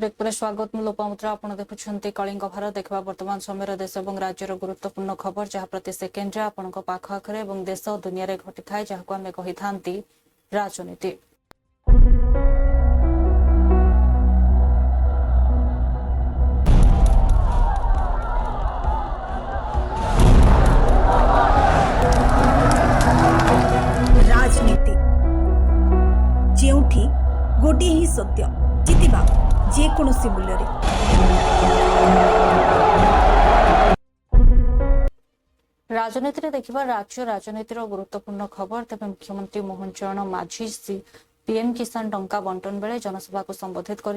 Break पर स्वागत मु लोपामुद्रा आपण देखुछंती कलिंग भारत देखा वर्तमान समय देश और राज्यर गुरुत्वपूर्ण खबर जहाँ प्रति सेकेंड आपण पाख आखरे और देश और दुनिया रे घटी थाए जहाँ आम कही था राजनीति। राजनीति जेउठी गोटे ही सत्य जितिबा जेकोसी मूल्य राजनीति देखा राज्य राजनीतिर गुरुत्वपूर्ण खबर तेज मुख्यमंत्री मोहन चरण माझी पीएम किसान टंका बंटन बेले जनसभा को संबोधित कर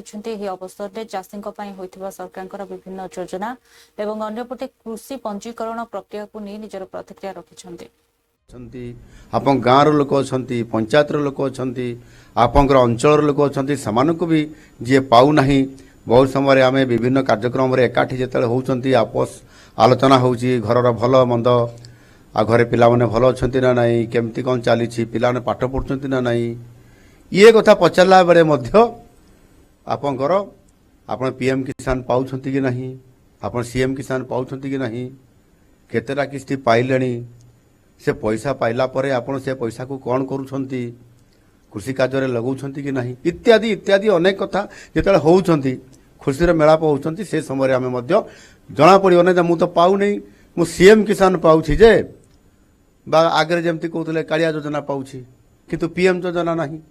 अवसर में चाषी सरकार विभिन्न योजना एवं अंपटे कृषि पंजीकरण प्रक्रिया को नहीं निजर प्रतिक्रिया रखिंट। आप गाँव लोक अच्छा पंचायत लोक अच्छा आपंकर अंचल लोक अच्छा से भी जी पाऊना बहुत समय आम विभिन्न कार्यक्रम एकाठी जो होती आपस आलोचना हो घर भल मंद आ घरे पिला माने भल अच्छा ना नाई केमती कौन चली पिला पाठ पढ़ुंट ना नाई ये कथा पचारा बेले आपंकर आप पीएम किसान पाँच कि नहीं आप सीएम किसान पाँच कि नहीं केतेटा किस्ती पाइले से पैसा पाइला परे आपण से पैसा को कौन करुछंती कृषि कार्य लगाउछंती कि नहीं इत्यादि इत्यादि अनेक कथा जेतले होउछंती खुशी मेलाप होउछंती से समय आमे मध्य जना पड़ियो नै मु तो पाउ नै मु सीएम किसान पाउछि जे बा आगे जेमती कहउतले कालिया योजना पाउछि किंतु पीएम योजना नहीं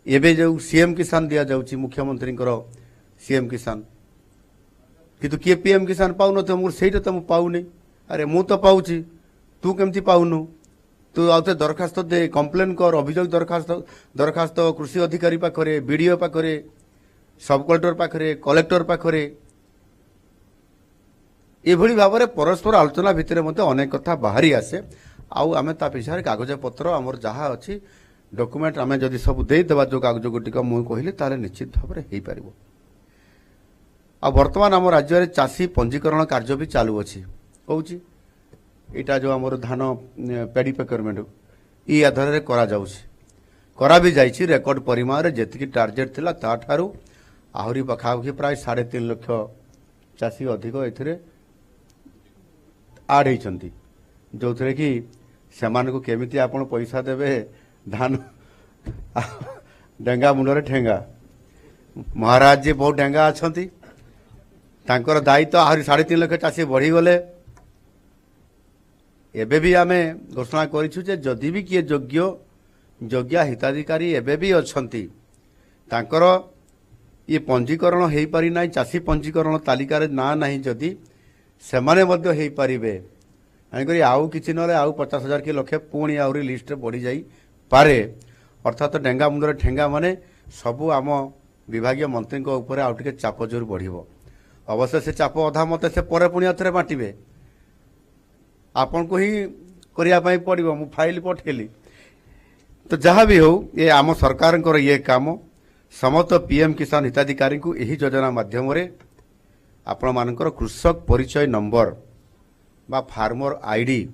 एबे जो सीएम किसान दिया जाउछि मुख्यमंत्री सीएम किसान किंतु किए पीएम किसान पाउ न तो मु सेटा तो मु पाउ नै अरे मु तो पाउछि तू केमती पाउनु तू आउते दरखास्त दे कंप्लेन कर अभियोग दरखास्त कृषि अधिकारी पाखरे बीडीओ पाखरे सब कलेक्टर पाखरे कलेक्टर पाखरे एभली भाव में परस्पर आलोचना भितर मते अनेक कथा बाहरी आसे आउ आमे ता पिछारे कागज पत्र आमर जहा अछि डॉक्यूमेंट आमे जदि सब दे देबा जो कागज गुटिक मु कहले ताले निश्चित भाव में हेई परिबो। आ वर्तमान आम राज्य रे चाषी पंजीकरण कार्य भी चालू अछि कहूची इटा जो आमर धान पेडी प्रोक्योरमेंट ई आधार रे करा जाउछि करा भी जाइछि रेकर्ड परिमाण रे जेतिकी टार्गेट थिला ता ठारू आहुरी पाखापाखि प्राय 3.5 लाख चाषी अधिक एथिरे आड होइछंती जो थे कि सेमान को केमिति आपण पैसा देबे धान डेंगा मुंडरे ठेंगा महाराज जी बहुत डेंगा अछंती तांकर दायित्व आहुरी 3.5 लाख चाषी बढ़ी गले एबे भी आमे घोषणा करिछु जे जदि भी किए योग्य हिताधिकारी एबे भी अछंती तांकर ये पंजीकरण हेई पारि नाही चाषी पंजीकरण तालिका रे ना नाही जदि सेमाने मध्य हेई पारिबे आनिकरी आउ किछि नले आउ 50,000 के लक्ष्य पुणी आउरी लिस्ट रे बढ़ी जाई पारे अर्थात डेंगा मुंडरे ठेंगा माने सबु आम विभागीय मंत्री को ऊपर आउ टिके चाप जोर बढ़िबो अवश्य से चाप अधा मते से परे पुणी अथरे बांटिबे आपन को ही करिया पई पड़िबो मु फाइल पठेली तो जहाँ भी हो ये आम सरकार ये काम समस्त पीएम किसान हिताधिकारी को यही योजना माध्यम रे आपण मानकर कृषक परिचय नंबर बा फार्मर आईडी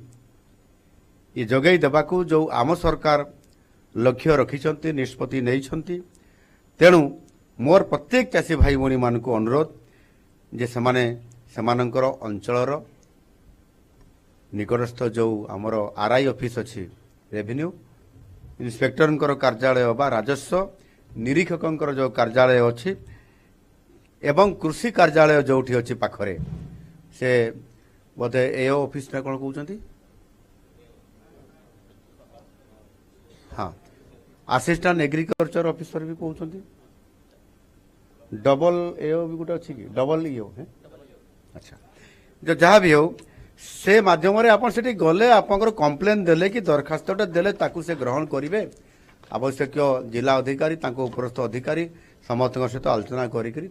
ये जगै देबाकू जो आम सरकार लक्ष्य रखिछंती निष्पत्ति नैछंती तेणु मोर प्रत्येक चाषी भाई भणी मान को अनुरोध जे सेमानंकर अंचलर निकटस्थ जो आमर आरआई ऑफिस अच्छी रेवेन्यू इंस्पेक्टर कार्यालय बा राजस्व निरीक्षक जो कार्यालय अच्छी एवं कृषि कार्यालय जो अच्छी पाखरे से बोधे एओ ऑफिस ना कौन कहते हाँ असिस्टेंट एग्रीकल्चर ऑफिसर भी कहते डबल एओ भी गोटे अच्छी कि डबल ईओ है अच्छा जो जहाँ भी हो से माध्यम आप गले आप कंप्लेन देले कि दरखास्त देले ताकू से ग्रहण करेंगे आवश्यक जिला अधिकारी उपरस्थ अधिकारी समस्त सहित आलोचना करें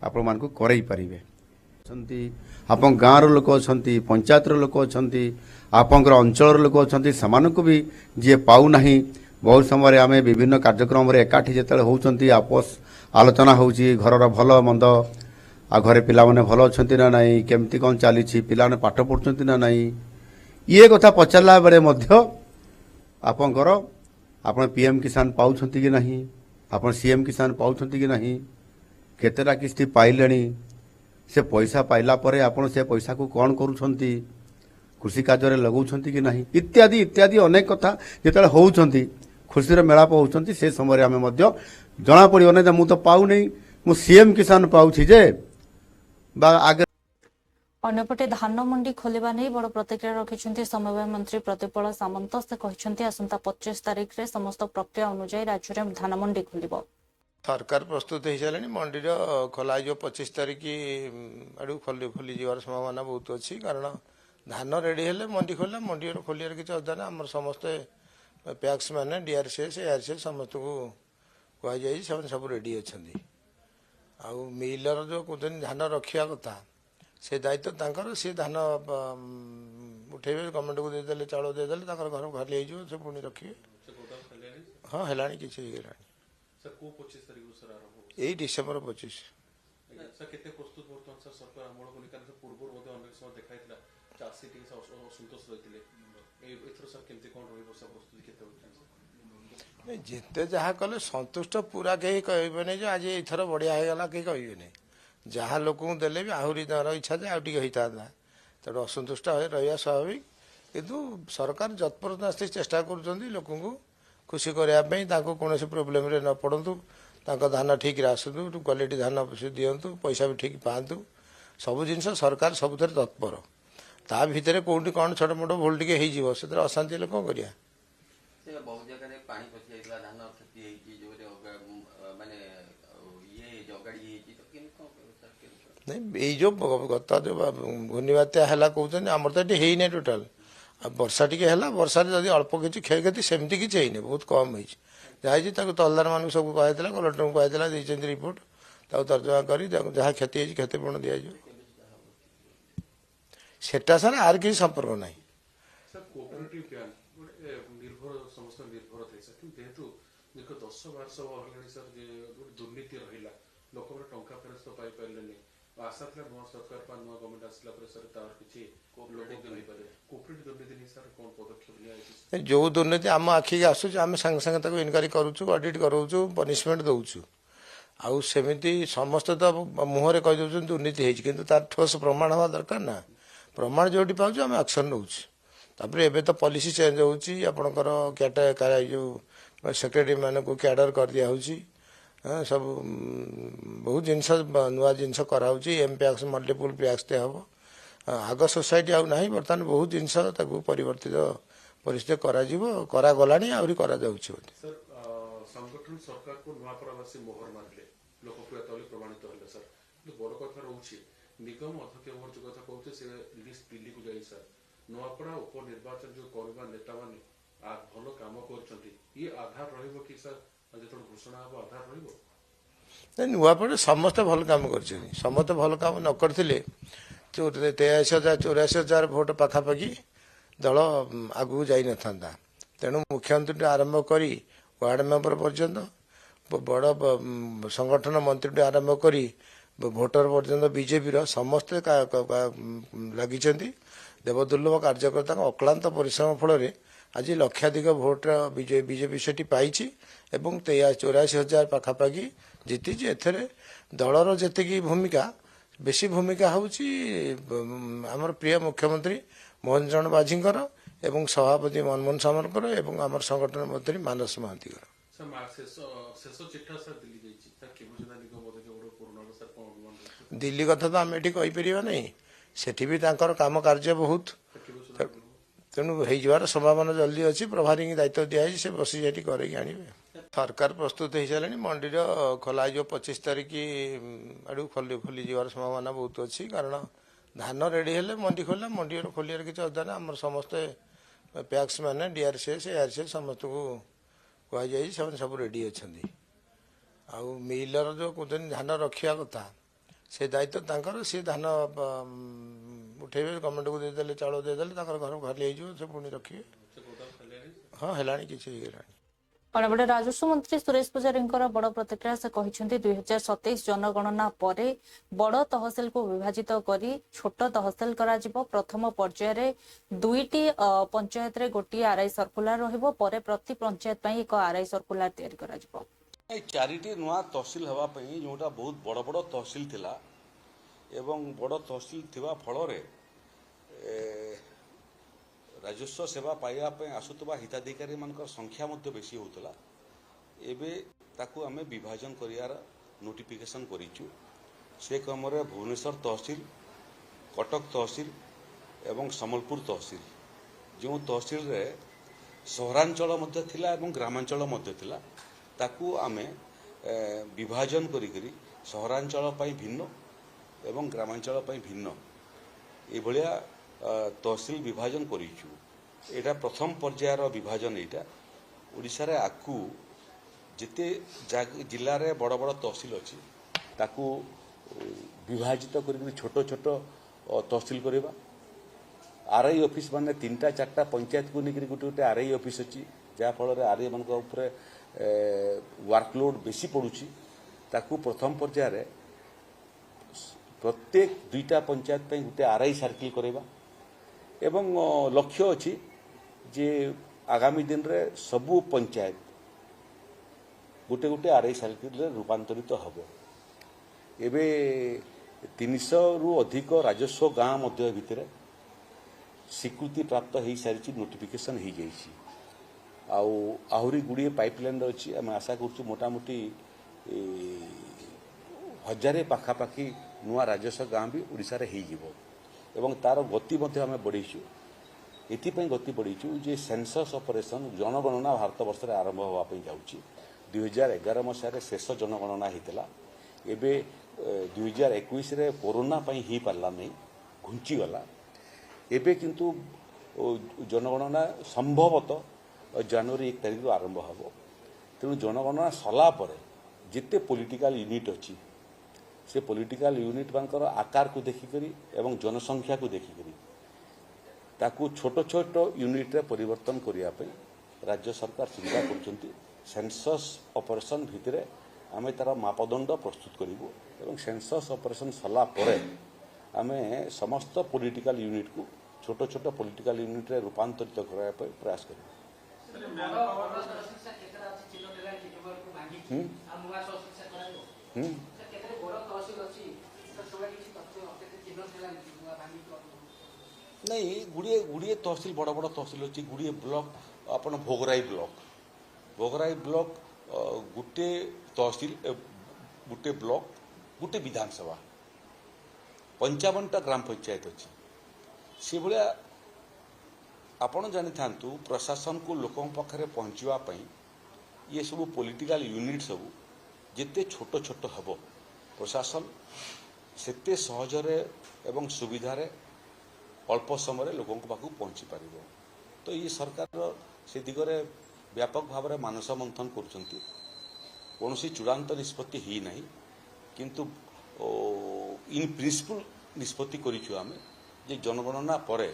आप गाँव लोक अच्छा पंचायत लोक अच्छा आपंकर अंचल लोक अच्छा से भी जी पाऊना बहुत समय आम विभिन्न कार्यक्रम एकाठी जो होती आपस आलोचना हो घर भल मंद आ घरे पिला माने भल अच्छा ना नाई केमती कौन चली पिला पाठ पढ़ुंट ना नाई ये कथा पचारा बेले आपंकर आप पीएम किसान पाउछ कि नहीं आप सीएम किसान पाउछ कि नहीं केतेटा किस्ती पाइलेनी से पैसा पाइला परे आपण से पैसा को कौन करूछंती कृषि कार्य लगाउछंती कि नहीं इत्यादि इत्यादि अनेक कथा जेतले होउछंती खुशीर मेलाप होउछंती से समय आमे मध्य जना पड़ियो नै मु तो पाउ नै मु सीएम किसान पाउछि जे बा आगे अन्यपटे धान मंडी खोलिबा नहीं बड़ प्रतिक्रिया रखिछन्ती समवाय मंत्री प्रतिपल सामंत से कहिछन्ती आसंता 25 तारिख रे समस्त प्रक्रिया अनुसार राज्य में धान मंडी खोलिबो सरकार प्रस्तुत हो सारे मंडी खोला जो 25 तारिख आड़ खोली जीवार संभावना बहुत अच्छी कारण धान रेडी हेले मंडी खोला मंडी खोलियार किसी अदा ना आम समस्ते पैक्स मैंने डीआरसीएस एआरसीएस समस्त को कहुई सब रेडी अच्छा आउ मिलर जो कहते धान रखा कथा से दायित्व तांकर सी धान उठेबे गवर्नमेंट को देदेले चाउल देदेले तांकर घर खाली हो से पुणी रखिए हाँ है किसी सर को 25 तारिख सर आरंभ यही डिसेम्बर 25 सर केते प्रस्तुत बर्तमान सर सरकार अमल को निकाल से पूर्व मध्ये अनेक समय देखाइतला चासी टी असंतोष रहितले एथरो सर केमते कोन रहिबो सब प्रस्तुति केते होछ जिते जहाँ कले संतुष्ट पूरा कहीं कहबे जो आज एथर बढ़िया होगा कहीं कहबे जहाँ लोक देले भी आहरी तार इच्छा जे आउटी होता तेणु असंतुष्ट रहा स्वाभाविक किंतु सरकार जत्परस्ती चेष्टा कर लोक खुशी करने कौन प्रोब्लेम न पड़तु धान ठीक आसतु क्वालिटी धान दिंतु पैसा भी ठीक पातु सब जिन सरकार सब तत्पर ता भितर कौटी कौन छोट मोट भूल टे हो अशांति हेल्ले कौन कर बहुत जगह पानी पशि जाइतला धान क्षति हेची जोरे माने ये जगाड़ी हेची तो केन को सर नहीं ये जो गत जो घूर्णी बात्या है कहते आमर तो ये है टोटाल वर्षा टी है वर्षा जब अल्प किसी क्षयक्षति सेमती किसी है बहुत कम हो तहलदार मान सब कहला कलेक्टर को कहला देखते रिपोर्ट तर्जमा कर जहाँ क्षति क्षतिपूर्ण दि सेटा सर आर किसी संपर्क ना सर कोऑपरेटिव बैंक निर्भर समस्त निर्भर थे सर कि जेहेतु दीर्घ 10-12 हलाणी सर जे दुर्नीति रहिला लोक माने टंका फेरस्त पाई पारलेनी आशा था नुआ सरकार पा नुआ गवर्नमेंट आसला पर सर तार किछि लोक देई पारे कोऑपरेटिव दुर्नीति नि सर कोन पदक्षेप लिया है जो दुर्नीति आम आखिक आसूँ आम संगे संगे इनक्वारी करूँ अडिट करूँ पनिशमेंट दौचु आउ सेमिति समस्ते तो मुहर कहीदे दुर्नीति होती किंतु तार ठोस प्रमाण हवा दरकार ना प्रमाण जोटी पाऊँ आम एक्शन नौपर एवं तो पॉलिसी चेंज होकर जो सेक्रेटरी मान को कैडर कर दिया सब बहुत जिनस नुआ जिनस कराऊँ एम पैक्स मल्टीपुल पैक्स ते हम आग सोसाइटी आउ ना बर्तमान बहुत जिनस परिवर्तित परिस्थिति करागला आहरी करा सर संगठन सरकार को नुआपड़ावासी मोहर मारे लोकप्रियता प्रमाणित है सर बड़ कथा रोचे निगम अध्यक्ष जो कथा कहते से लिस्ट दिल्ली को जाई सर नुआपड़ा उपनिर्वाचन जो करवा नेता माने भल काम कर आधार रहिबो कि सर जो घोषणा हम आधार रहिबो नुआपड़े समस्ते भल काम कर समस्ते भल काम न करथिले 83,000-84,000 भोट पाखापाखि दल आगू जाई न था तेणु मुख्यमंत्री आरंभ करी वार्ड मेंबर पर्यंत बड़ संगठन मंत्री आरंभ करी भोटर पर्यंत बीजेपी समस्ते लगी देवदुर्लभ कार्यकर्ता अक्लांत परिश्रम फल आज लक्षाधिक भोट बीजेपी से पाई 83,000 पाखापाखि जीति एथरे दलर जी भूमिका बेसी भूमिका हूँ आमर प्रिय मुख्यमंत्री मोहन चरण बाजीकर एवं सभापति मनमोहन सामरकर एवं आमर संगठन मंत्री मानस महांती दिल्ली कथा तो आम ये कहीपर ना सेठी भी काम कार्य बहुत तेणु हो संभावना जल्दी अच्छी प्रभारी की दायित्व दिखाई से बसी जाटी कर सरकार प्रस्तुत हो सारे मंडी खोला जो 25 तारिख आड़ खोली जीवार संभावना बहुत अच्छी कारण धान रेडी हेले मंडी खोला मंडी खोलियार किसी अदा ना आम समस्ते पैक्स मैंने डीआरसीएस एआरसीएस समस्त को कहुई सब रेडी अच्छा आउ मिलर जो कहते धान रखा कथा से दायित्व तांकर सी धान उठेबे गवर्नमेंट को देदेले चाउल देदेले घर खाली हो से पुणी रखिए हाँ है किसी अन्यपटे राजस्व मंत्री सुरेश पुजारी बड़ प्रतिक्रिया से कहते 2027 जनगणना पर बड़ तहसिल को विभाजित करी छोट तहसिल करा प्रथम पर्यायर 2टी पंचायत रे गोटी आरआई सर्कुलर रहिबो परे प्रति पंचायत पई एक आरआई सर्कुलर तैयारी करा चारिटी नुआ तहसिल हवापाई जोटा बहुत बड़ बड़ तहसिल थिला एवं बड़ तहसिल थिबा फल राजस्व सेवा पाइबा आसुवा हिताधिकारी मान संख्या बेसी होता एबे ताकू आमे विभाजन करियार नोटिफिकेशन करिचु से क्रम भुवनेश्वर तहसिल कटक तहसिल एवं सम्बलपुर तहसिल जो तहसिल रे सहरांचल मध्य थिला एवं ग्रामांचल मध्य थिला ताकू आमे विभाजन करी सहरांचल पई भिन्न एवं ग्रामांचल पई भिन्न एभलिया तहसिल विभाजन करिचु एटा प्रथम पर्यायर विभाजन एटा ओडिसा रे आकू जिते जिल्ला रे बड़ बड़ तहसिल अछि ताकू विभाजित करी छोट छोट तहसिल करबा आरआई ऑफिस माने 3-4 पंचायत को निकरी गोटे गोटे आरआई ऑफिस अछि जा फल रे आरआई मान ऊपर वर्कलोड बेसी पड़ुछि ताकू प्रथम पर्यायर रे प्रत्येक 2टा पंचायत पे गोटे आरआई सर्किल करबा एवं लक्ष्य अछि जे आगामी दिन रे सबु पंचायत गोटे गोटे आरआई सर्किल रे रूपांतरित हबो एबे 300 रु अधिक राजस्व गाँ मध्य भितर स्वीकृति प्राप्त हो सारी नोटिफिकेशन हो जाइए आहरी गुड़िए पाइपलाइन अच्छी आम आशा करूँ मोटामोटी 1000 पाखापाखि नुआ राजस्व गाँ भी ओडिशा रे हो एवं तार गति आम बढ़ेचु एपाई गति बढ़ेचु जे सेंसस ऑपरेशन जनगणना भारत वर्ष में आरंभ होगापी जाऊँगी 2011 मसीह शेष जनगणना होता एबे 2021 रे कोरोना पई ही पारला नहीं घुंची गला एबे किंतु जनगणना संभवतः जनवरी 1 तारिख आरंभ हबो तेणु जनगणना सला परे जिते पॉलिटिकल यूनिट अच्छी से पॉलिटिकल यूनिट मानकर आकार को देखिकरी एवं जनसंख्या को देखिकरी ताकू छोट छोट यूनिट रे परिवर्तन करिया पे राज्य सरकार चिंता करछंती सेंसस ऑपरेशन भितरे आमे तार मापदंड प्रस्तुत करिवो एवं सेंसस ऑपरेशन सला परे आमे समस्त पॉलिटिकल यूनिट को छोट छोट पॉलिटिकल यूनिट रे रूपांतरित कराया पे प्रयास करिवो नहीं गुड़िए गुड़िए तहसिल बड़ बड़ तहसिल अच्छी गुड़िए ब्लॉक अपन भोगराई ब्लॉक गोटे तहसिल गोटे ब्लॉक गोटे विधानसभा 55टा ग्राम पंचायत अच्छी से भाया आपण जानी था प्रशासन को लोकों पाखे पहुँचापी ये सब पॉलिटिकल यूनिट सब जिते छोट छोट हम प्रशासन सेते सहजरे एवं सुविधारे अल्प समय लोकों पाखु पहुँची पार तो ये सरकार से दिगरे व्यापक भाव में मानस मंथन कौन चूड़ांत निष्पत्ति ही नहीं किंतु इन प्रिंसिपल निष्पत्ति करिछु आमे जे जनगणना परे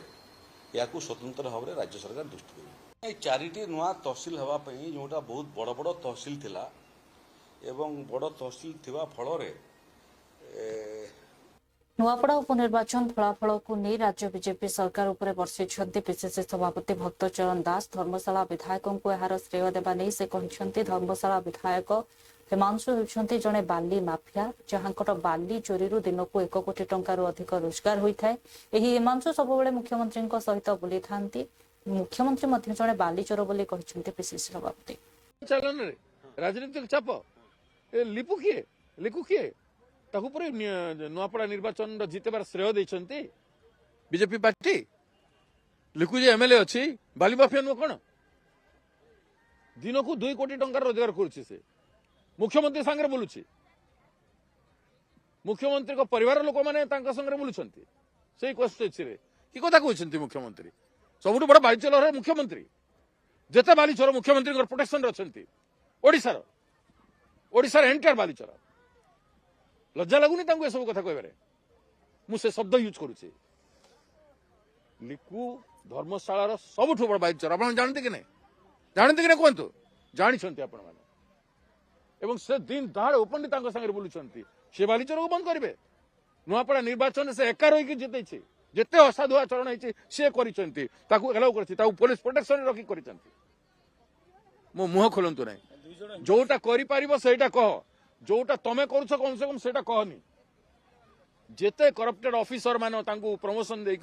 याकू स्वतंत्र भाव में राज्य सरकार दृष्टि करें चारिटी नुआ तहसिल हवापाई जोटा बहुत बड़ बड़ तहसिल थिला एवं बड़ तहसिल थिबा फल नुआपड़ा उपनिर्वाचन फलाफल को नहीं राज्य बीजेपी सरकार उपरे बर्षिंट पीसीसी सभापति भक्तचरण दास धर्मशाला विधायकों को यार श्रेय देवा नहीं से कहते धर्मशाला विधायक हिमांशु होती जड़े बाली माफिया जहांकर बाली चोरी दिन को 1 कोटी टंकार अधिक रोजगार होता है यही हिमांशु सबुबले मुख्यमंत्री सहित बुली था मुख्यमंत्री जड़े बाली चोर बोली कहते पीसीसी सभापति राजनीतिक चाप लिपु किए लिखु किए ताकू पर नुआपड़ा निर्वाचन जितेबार श्रेय देते बीजेपी पार्टी लिखु जे एमएलए अच्छी बाली माफिया नुह कौन दिन को 2 कोटी टंकार रोजगार करुच्ची से मुख्यमंत्री सांगे बुलूची मुख्यमंत्री को परिवार लोक मैंने संगे बुलूंट से कन्स्टिट्यूएंसी कि कथा कहते मुख्यमंत्री सबुठ बड़ बालीचोर मुख्यमंत्री जिते बालीचोर मुख्यमंत्री प्रोटेक्शन अच्छा ओडिशार एंटायर बालीचोर लज्जा लगुनि ये सब कथा कहबारे मुझे शब्द यूज करुचे लिकु धर्मशाला सबुठ बड़ बालीचोर आप जानते कि नहीं कहतु जानते आपण मैंने एवं से दिन दहाड़े ओपनली संगे बुलूंट से बालीचोर को बंद करेंगे नुआपड़ा निर्वाचन से एका रही जिते जिते असाधु आचरण होती सी कर पुलिस प्रोटेक्शन रखी कर मुह खोलतु ना जोटा करि पारिबो सेटा कह, जोटा तमे करूछ कम से कम सेटा कहनी। जेते करप्टेड ऑफिसर मान तांकू प्रमोशन दे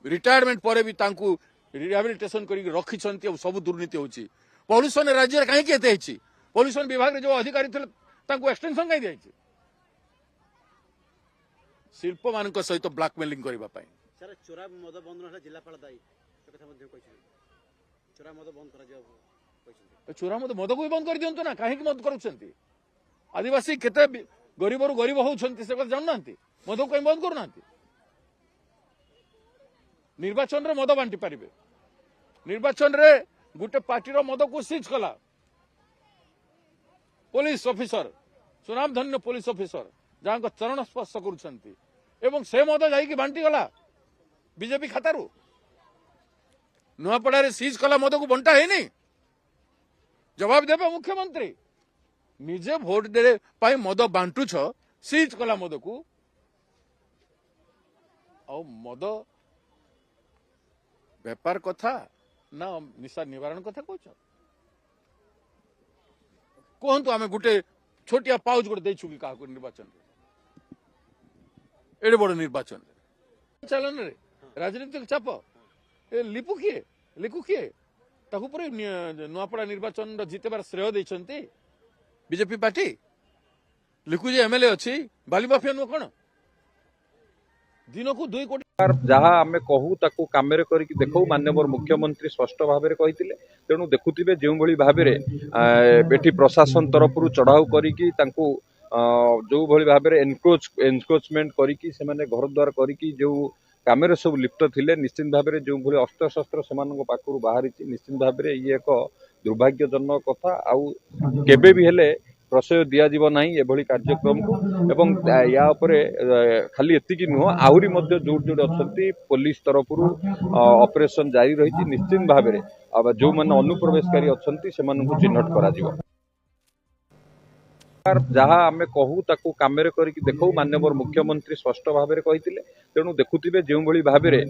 रिटायरमेंट पर भी तांकू रिहैबिलिटेशन करी रखिछंती और सब दुर्नीति होची। पॉल्यूशन राज्य काहे केते हेची, पॉल्यूशन विभाग रे जो अधिकारी थे तांकू एक्सटेंशन काहे देछि, शिल्प मानक सहित ब्लैकमेलिंग करबा पई। सर चोरा मद बंद रहला जिल्लापाल दायी कथा मध्ये कहछि, चोरा मद बंद करा जाव कहछि। चोरा मद को भी बंद कर दियंतु ना, काहे कि मद करूछंती। आदिवासी केते गरीब रु गरीब होउछंती से जान नांती, मद को बंद करू नांती। निर्वाचन रे मद बांटी पारिबे, निर्वाचन रे गुटे पार्टी रो मद को सीज कला पुलिस ऑफिसर, सुनामधन्य पुलिस ऑफिसर जहां को चरण स्पर्श करूछंती एवं से मद जाई बांटी गला बीजेपी खातारू। नुआपड़ा रे सीज कला मद को बंटा है नहीं, जवाब देबे मुख्यमंत्री। निजे भोट दे पाई मद बांटू छ, सीज कला मद को आ मद व्यापार कथा ना निशा निवारण कथा कहछ। कहतु आम गोटे छोटिया पाउच गोटे देछु कि काहा निर्वाचन एडे बड़ निर्वाचन चलन रे राजनीतिक चाप ए लिपु किए ताकू पर नुआपड़ा निर्वाचन जितेबार श्रेय देछंती बीजेपी पार्टी। लिखु जे एमएलए अछि बाली माफिया नु कोन दिन को 2 कोटी जहाँ आम कहू ताकू कामेरे करिक देखो माननीय मुख्यमंत्री स्पष्ट भाव में कही। तेणु देखुथिबे जो भली भाबरे एठी प्रशासन तरफ चढ़ाऊ करिकी तांकू जो भली भाबरे एनक्रोचमेंट करिकी से माने घर द्वार करिकी जो कामेरे सब लिप्त थिले, निश्चित भाबरे जो भली अस्त्र शस्त्र सेमानक पाखरु बाहरी, निश्चित भाबरे ये एक दुर्भाग्यजनक कथा। आउ केबे भी हेले प्रशय दिया जीव नाही एभली कार्यक्रम को। एवं या उपरे खाली एतिकी नुह आहुरी मध्य जोड़ जोड़ अछंती पुलिस तरफ ऑपरेशन जारी रही। निश्चित भाबरे अब जो माने अनुप्रवेशकारी अछंती सेमानकु चिन्हट करा जीव। जहाँ आम कहू ताकू कामेरे करिक देखो माननीय मुख्यमंत्री स्पष्ट भाव में कही। तेणु देखुथिबे जो भली भाबरे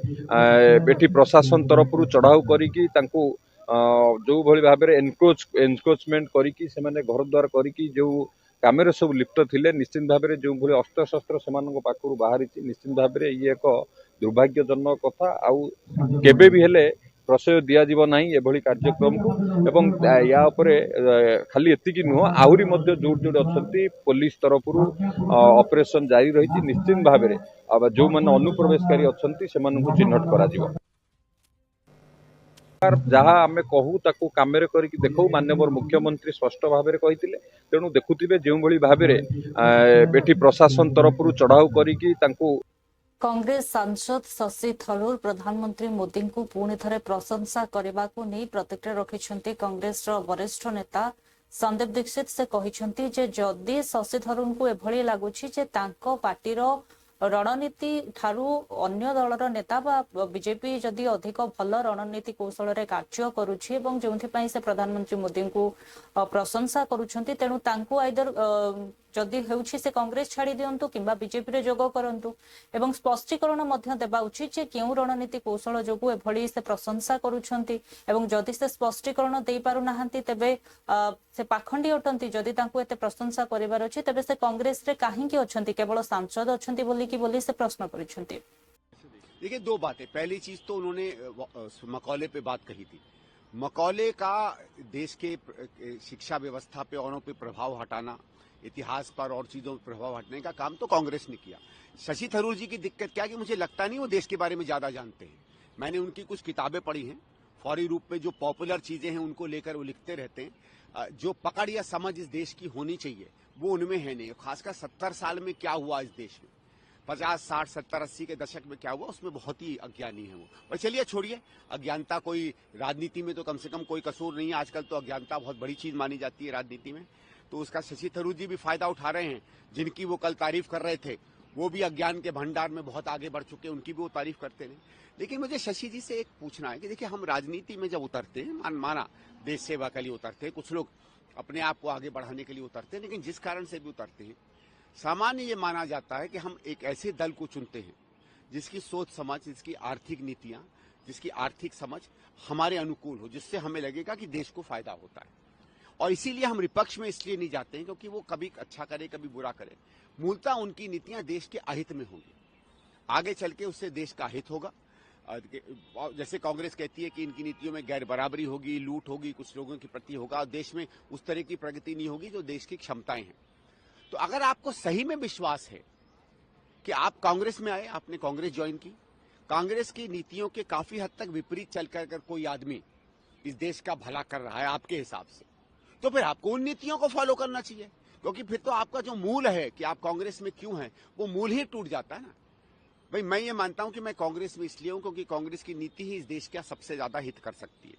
एठी प्रशासन तरफ चढ़ाऊ करिकी तांकू जो भली भाबरे एनक्रोचमेंट करिकी से माने घर द्वार करिकी जो कामेरे सब लिप्त थिले, निश्चित भाबरे जो भली अस्त्र शस्त्र सेमानक पाखरु बाहरी, निश्चित भाबरे ये एक दुर्भाग्यजनक कथा। आउ केबे भी हेले प्रशय दिया जीव नाही एभली कार्यक्रम को। एवं या उपरे खाली एतिकी नुह आहुरी मध्य जोड़ जोड़ अछंती पुलिस तरफ ऑपरेशन जारी रही। निश्चित भाबरे अब जो माने अनुप्रवेशकारी अछंती सेमानकु चिन्हट करा जीव। जहाँ आम कहू ताकू कामेरे करिक देखो माननीय मुख्यमंत्री स्पष्ट भाव में कही। तेणु देखुथिबे जो भली भाबरे एठी प्रशासन तरफ चढ़ाऊ करिकी तांकू कांग्रेस सांसद शशि थरूर प्रधानमंत्री मोदी को पुणी थे प्रशंसा करने को नहीं प्रतिक्रिया रखिंट। कांग्रेस वरिष्ठ नेता संदीप दीक्षित से कहते जे जदि शशि थरूर को एभली लगुच पार्टी रणनीति ठारू अन्य दलर नेता बीजेपी जदि अधिक भल रणनीति कौशल रे कार्य करुछि एवं जोंथिपई से प्रधानमंत्री मोदी को प्रशंसा करुछंती, तेणु तांकू आइदर जदि हेउछि से कांग्रेस छाड़ी दियंतु किंबा बीजेपी रे जोग करंतु एवं स्पष्टीकरण मध्य देबा उचित जे केउ रणनीति कौशल जोगु एभली से प्रशंसा करुछंती एवं जदि से स्पष्टीकरण देई पारु नाहंती तेबे से पाखंडी अटंती। जदि तांकू एते प्रशंसा करिवार अछि तेबे से कांग्रेस रे काहे कि अछंती, केवल सांसद अछंती बोली से प्रश्न करिछंती। देखिए 2 बातें। पहली चीज तो उन्होंने मकौले पे बात कही थी। मकौले का देश के शिक्षा व्यवस्था पे औरों पे प्रभाव हटाना, इतिहास पर और चीजों पर प्रभाव हटने का काम तो कांग्रेस ने किया। शशि थरूर जी की दिक्कत क्या है कि मुझे लगता नहीं वो देश के बारे में ज्यादा जानते हैं। मैंने उनकी कुछ किताबें पढ़ी हैं, फौरी रूप पे जो पॉपुलर चीजें हैं उनको लेकर वो लिखते रहते हैं। जो पकड़ या समझ इस देश की होनी चाहिए वो उनमें है नहीं। खासकर 70 साल में क्या हुआ इस देश में, 50, 60, 70, 80 के दशक में क्या हुआ, उसमें बहुत ही अज्ञानी है वो। पर चलिए छोड़िए, अज्ञानता कोई राजनीति में तो कम से कम कोई कसूर नहीं है। आजकल तो अज्ञानता बहुत बड़ी चीज मानी जाती है राजनीति में। तो उसका शशि थरूर जी भी फायदा उठा रहे हैं। जिनकी वो कल तारीफ कर रहे थे वो भी अज्ञान के भंडार में बहुत आगे बढ़ चुके हैं, उनकी भी वो तारीफ करते हैं। लेकिन मुझे शशि जी से एक पूछना है कि देखिए हम राजनीति में जब उतरते हैं, माना देश सेवा के लिए उतरते हैं, कुछ लोग अपने आप को आगे बढ़ाने के लिए उतरते हैं, लेकिन जिस कारण से भी उतरते हैं सामान्य ये माना जाता है कि हम एक ऐसे दल को चुनते हैं जिसकी सोच समझ, जिसकी आर्थिक नीतियां, जिसकी आर्थिक समझ हमारे अनुकूल हो, जिससे हमें लगेगा कि देश को फायदा होता है। और इसीलिए हम विपक्ष में इसलिए नहीं जाते हैं क्योंकि वो कभी अच्छा करे कभी बुरा करे। मूलतः उनकी नीतियां देश के अहित में होंगी, आगे चल के उससे देश का हित होगा। जैसे कांग्रेस कहती है कि इनकी नीतियों में गैर बराबरी होगी, लूट होगी, कुछ लोगों के प्रति होगा और देश में उस तरह की प्रगति नहीं होगी जो देश की क्षमताएं हैं। तो अगर आपको सही में विश्वास है कि आप कांग्रेस में आए, आपने कांग्रेस ज्वाइन की, कांग्रेस की नीतियों के काफी हद तक विपरीत चलकर कोई आदमी इस देश का भला कर रहा है आपके हिसाब से, तो फिर आपको उन नीतियों को फॉलो करना चाहिए, क्योंकि फिर तो आपका जो मूल है कि आप कांग्रेस में क्यों हैं वो मूल ही टूट जाता है ना। भाई मैं ये मानता हूं कि मैं कांग्रेस में इसलिए हूं क्योंकि कांग्रेस की नीति ही इस देश का सबसे ज्यादा हित कर सकती है।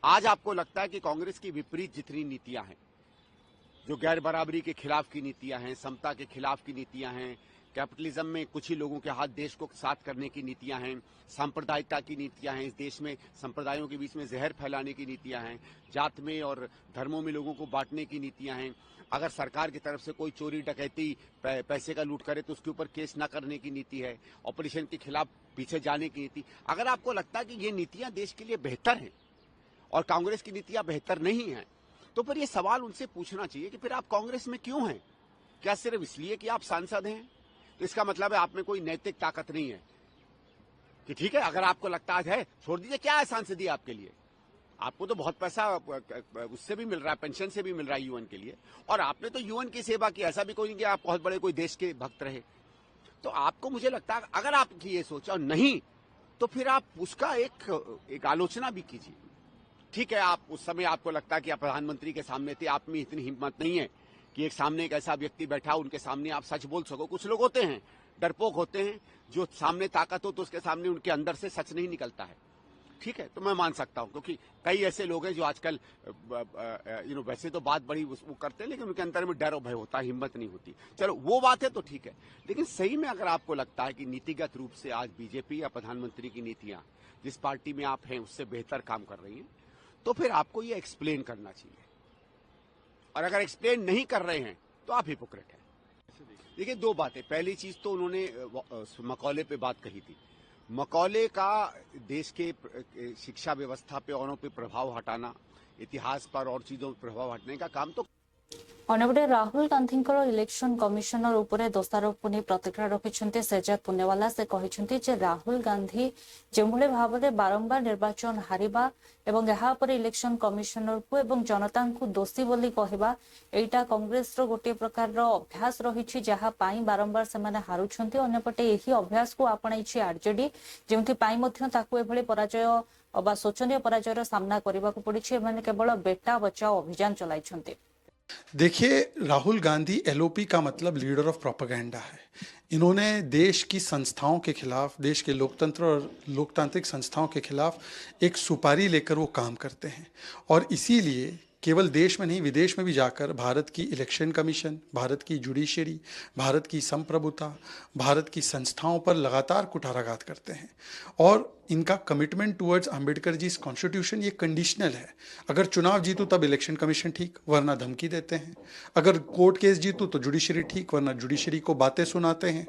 आज आपको लगता है कि कांग्रेस की विपरीत जितनी नीतियां हैं, जो गैर बराबरी के खिलाफ की नीतियां हैं, समता के खिलाफ की नीतियां हैं, कैपिटलिज्म में कुछ ही लोगों के हाथ देश को साथ करने की नीतियां हैं, सांप्रदायिकता की नीतियां हैं, इस देश में संप्रदायों के बीच में जहर फैलाने की नीतियां हैं, जात में और धर्मों में लोगों को बांटने की नीतियां हैं, अगर सरकार की तरफ से कोई चोरी डकैती पैसे का लूट करे तो उसके ऊपर केस न करने की नीति है, ऑपरेशन के खिलाफ पीछे जाने की नीति। अगर आपको लगता है कि ये नीतियां देश के लिए बेहतर हैं और कांग्रेस की नीतियां बेहतर नहीं हैं, तो फिर ये सवाल उनसे पूछना चाहिए कि फिर आप कांग्रेस में क्यों हैं? क्या सिर्फ इसलिए कि आप सांसद हैं? तो इसका मतलब है आप में कोई नैतिक ताकत नहीं है कि ठीक है, अगर आपको लगता है छोड़ दीजिए, क्या है सांसदी आपके लिए? आपको तो बहुत पैसा उससे भी मिल रहा है, पेंशन से भी मिल रहा है यूएन के लिए, और आपने तो यूएन की सेवा की, ऐसा भी कोई नहीं कि आप बहुत बड़े कोई देश के भक्त रहे। तो आपको, मुझे लगता है अगर आपकी ये सोच और नहीं तो फिर आप उसका एक आलोचना भी कीजिए। ठीक है, आप उस समय आपको लगता है कि आप प्रधानमंत्री के सामने थे, आप में इतनी हिम्मत नहीं है कि एक सामने एक ऐसा व्यक्ति बैठा उनके सामने आप सच बोल सको। कुछ लोग होते हैं, डरपोक होते हैं, जो सामने ताकत हो तो उसके सामने उनके अंदर से सच नहीं निकलता है। ठीक है, तो मैं मान सकता हूं, क्योंकि कई ऐसे लोग हैं जो आजकल वैसे तो बात बड़ी वो करते हैं लेकिन उनके अंदर में डर और भय होता है, हिम्मत नहीं होती। चलो वो बात है तो ठीक है, लेकिन सही में अगर आपको लगता है कि नीतिगत रूप से आज बीजेपी या प्रधानमंत्री की नीतियां जिस पार्टी में आप हैं उससे बेहतर काम कर रही हैं, तो फिर आपको ये एक्सप्लेन करना चाहिए। और अगर एक्सप्लेन नहीं कर रहे हैं तो आप हिपोक्रेट हैं। देखिए, दो बातें। पहली चीज तो उन्होंने मकौले पे बात कही थी। मकौले का देश के शिक्षा व्यवस्था पे औरों पे प्रभाव हटाना, इतिहास पर और चीजों पर प्रभाव हटने का काम तो अन्यपटे राहुल गांधी इलेक्शन कमिशनर उपरे दोषारोप को नहीं प्रतिक्रिया रखिंट सेजाद पुनेवाला। से कहते जे राहुल गांधी जो भाव में बारंबार निर्वाचन हारिबा एवं यहाँ इलेक्शन कमिशनर को एवं जनता को दोषी बोली कहवा एटा कांग्रेस गोटे प्रकार अभ्यास रही जहाँ बारंबार से हारुंट। अन्यपटे यही अभ्यास को आपणाई आरजेडी जो पराजय बा शोचनीय पराजयर सामना करने को पड़ी। केवल बेटा बचाओ अभियान चलाई। देखिए, राहुल गांधी एलओपी का मतलब लीडर ऑफ प्रोपेगेंडा है। इन्होंने देश की संस्थाओं के खिलाफ, देश के लोकतंत्र और लोकतांत्रिक संस्थाओं के खिलाफ एक सुपारी लेकर वो काम करते हैं, और इसीलिए केवल देश में नहीं विदेश में भी जाकर भारत की इलेक्शन कमीशन, भारत की जुडिशरी, भारत की संप्रभुता, भारत की संस्थाओं पर लगातार कुठाराघात करते हैं। और इनका commitment towards Ambedkar ji constitution ये कंडीशनल है। अगर चुनाव जीतूं तब इलेक्शन कमीशन ठीक, वरना धमकी देते हैं। अगर कोर्ट केस जीतूं तो जुडिशरी ठीक, वरना जुडिशरी को बातें सुनाते हैं।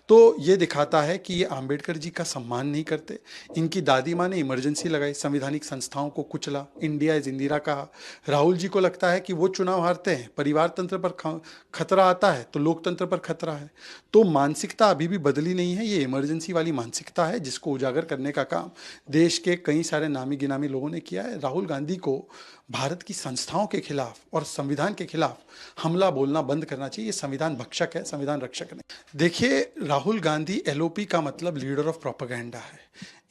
तो ये दिखाता है कि ये अंबेडकर जी का सम्मान नहीं करते। इनकी दादी माँ ने इमरजेंसी लगाई, संवैधानिक संस्थाओं को कुचला, इंडिया इज इंदिरा कहा। राहुल जी को लगता है कि वो चुनाव हारते हैं, परिवार तंत्र पर खतरा आता है तो लोकतंत्र पर खतरा है। तो मानसिकता अभी भी बदली नहीं है। ये इमरजेंसी वाली मानसिकता है जिसको उजागर करने का काम देश के कई सारे नामी गिनामी लोगों ने किया है। राहुल गांधी को भारत की संस्थाओं के खिलाफ और संविधान के खिलाफ हमला बोलना बंद करना चाहिए। ये संविधान भक्षक है, संविधान रक्षक नहीं। देखिए, राहुल गांधी एलओपी का मतलब लीडर ऑफ प्रोपेगेंडा है।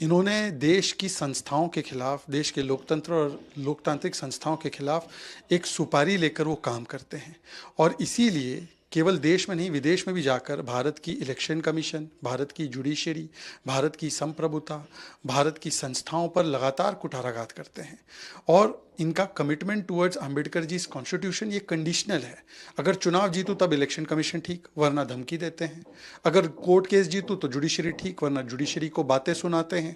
इन्होंने देश की संस्थाओं के खिलाफ, देश के लोकतंत्र और लोकतांत्रिक संस्थाओं के खिलाफ एक सुपारी लेकर वो काम करते हैं, और इसीलिए केवल देश में नहीं विदेश में भी जाकर भारत की इलेक्शन कमीशन, भारत की जुडिशरी, भारत की संप्रभुता, भारत की संस्थाओं पर लगातार कुठाराघात करते हैं। और इनका commitment towards Ambedkar ji constitution ये कंडीशनल है। अगर चुनाव जीतूं तब इलेक्शन कमीशन ठीक, वरना धमकी देते हैं। अगर कोर्ट केस जीतूं तो जुडिशरी ठीक, वरना जुडिशरी को बातें सुनाते हैं।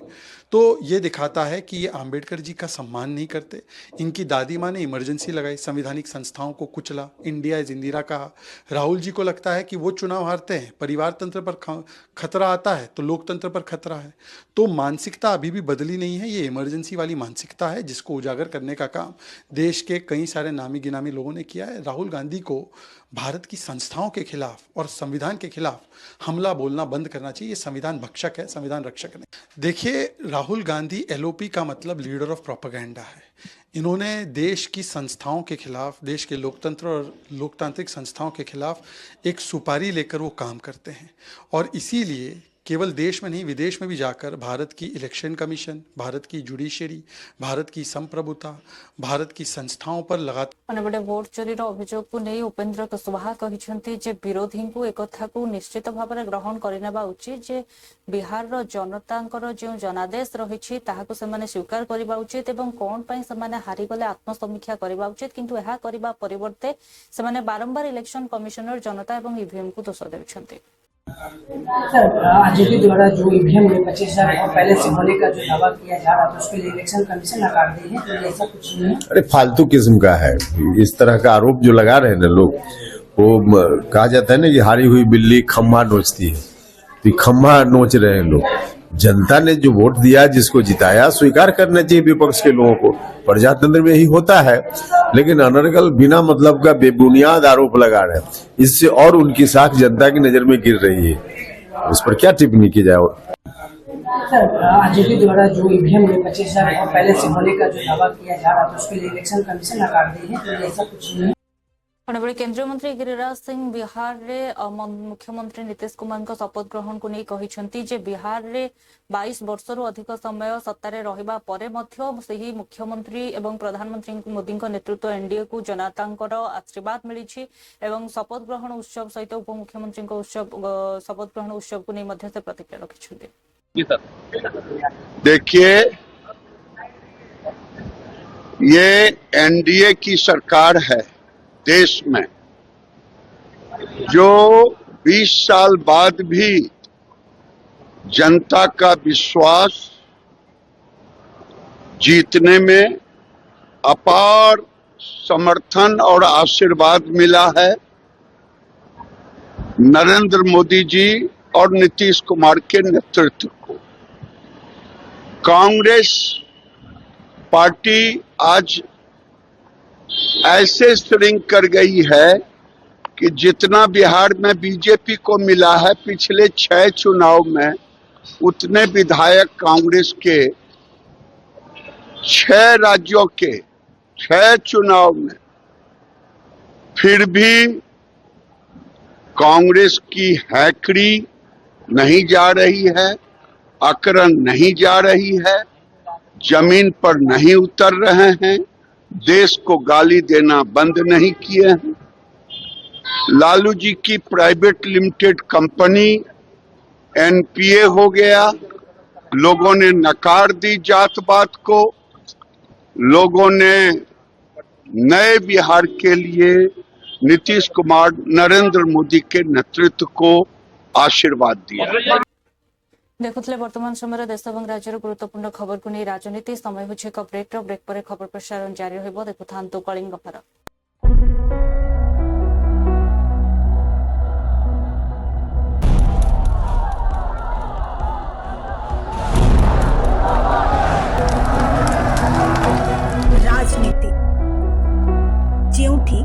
तो ये दिखाता है कि ये अंबेडकर जी का सम्मान नहीं करते। इनकी दादी माँ ने इमरजेंसी लगाई, संवैधानिक संस्थाओं को कुचला, इंडिया इज इंदिरा कहा। राहुल जी को लगता है कि वो चुनाव हारते हैं, परिवार तंत्र पर खतरा आता है तो लोकतंत्र पर खतरा है। तो मानसिकता अभी भी बदली नहीं है। ये इमरजेंसी वाली मानसिकता है जिसको उजागर करने का काम देश के कई सारे नामी गिनामी लोगों ने किया है। राहुल गांधी को भारत की संस्थाओं के खिलाफ और संविधान के खिलाफ हमला बोलना बंद करना चाहिए। ये संविधान भक्षक है, संविधान रक्षक नहीं। देखिए, राहुल गांधी LOP का मतलब लीडर ऑफ प्रोपेगेंडा है। इन्होंने देश की संस्थाओं के खिलाफ, देश के लोकतंत्र और लोकतांत्रिक संस्थाओं के खिलाफ एक सुपारी लेकर वो काम करते हैं और इसीलिए केवल देश में नहीं विदेश में भी जाकर भारत की इलेक्शन कमीशन, भारत की जुडिशियरी, भारत की संप्रभुता, भारत की संस्थाओं पर लगातार अन्यपटे भोट चोरी अभियोग को नहीं उपेन्द्र कुशवाहा कहते जे विरोधी को एक को निश्चित भाव में ग्रहण करने उचित जे बिहार जनता जो जनादेश रही से स्वीकार करने उचित और कौन से हारीगले आत्मसमीक्षा करने उचित किंतु यह करने परिवर्ते से बारंबार इलेक्शन कमिशनर जनता और ईवीएम को दोष देते। सर, आरजेडी द्वारा जो ईवीएम में 25,000 वोट पहले से होने का जो दावा किया जा रहा था उसके लिए इलेक्शन कमीशन नकार दी है, तो ऐसा कुछ नहीं है। अरे फालतू किस्म का है इस तरह का आरोप जो लगा रहे हैं ना लोग। वो कहा जाता है ना कि हारी हुई बिल्ली खम्मा नोचती है, तो खम्मा नोच रहे हैं लोग। जनता ने जो वोट दिया, जिसको जिताया, स्वीकार करना चाहिए विपक्ष के लोगों को। प्रजातंत्र में यही होता है, लेकिन अनर्गल बिना मतलब का बेबुनियाद आरोप लगा रहे हैं। इससे और उनकी साख जनता की नजर में गिर रही है। उस पर क्या टिप्पणी की जाए। सर, आरजेडी द्वारा जो ईवीएम में 25,000 वोट पहले से होने का जो दावा किया जा रहा था उसके लिए इलेक्शन कमीशन नकार दी है, तो ऐसा कुछ नहीं है। अन्यपटे केंद्रीय मंत्री गिरिराज सिंह बिहार रे मुख्यमंत्री नीतीश कुमार शपथ ग्रहण को नहीं बिहार रे 22 वर्षर अधिक समय सत्तार रहिबा परे मध्य सही मुख्यमंत्री एवं प्रधानमंत्री मोदी नेतृत्व एनडीए को जनतांकर आशीर्वाद मिली एवं शपथ ग्रहण उत्सव सहित उपमुख्यमंत्री शपथ ग्रहण उत्सव को नहीं से प्रतिक्रिया रखिछन्ते। देखिए, ये एनडीए की सरकार है देश में, जो 20 साल बाद भी जनता का विश्वास जीतने में अपार समर्थन और आशीर्वाद मिला है। नरेंद्र मोदी जी और नीतीश कुमार के नेतृत्व को कांग्रेस पार्टी आज ऐसे श्रिंक कर गई है कि जितना बिहार में बीजेपी को मिला है पिछले 6 चुनाव में, उतने विधायक कांग्रेस के 6 राज्यों के 6 चुनाव में। फिर भी कांग्रेस की हैकड़ी नहीं जा रही है, आकरण नहीं जा रही है, जमीन पर नहीं उतर रहे हैं, देश को गाली देना बंद नहीं किए हैं। लालू जी की प्राइवेट लिमिटेड कंपनी एनपीए हो गया, लोगों ने नकार दी जात-पात को, लोगों ने नए बिहार के लिए नीतीश कुमार, नरेंद्र मोदी के नेतृत्व को आशीर्वाद दिया। देखुले वर्तमान समय देश और राज्यर गुरुत्वपूर्ण खबर को नहीं राजनीति समय हो एक ब्रेक पर खबर प्रसारण जारी रहिबो। देखुथांतु कलिंग भारत। राजनीति जेउठी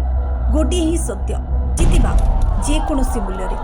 गोटे ही सत्य जितिबा जे कोनोसी मूल्य रे।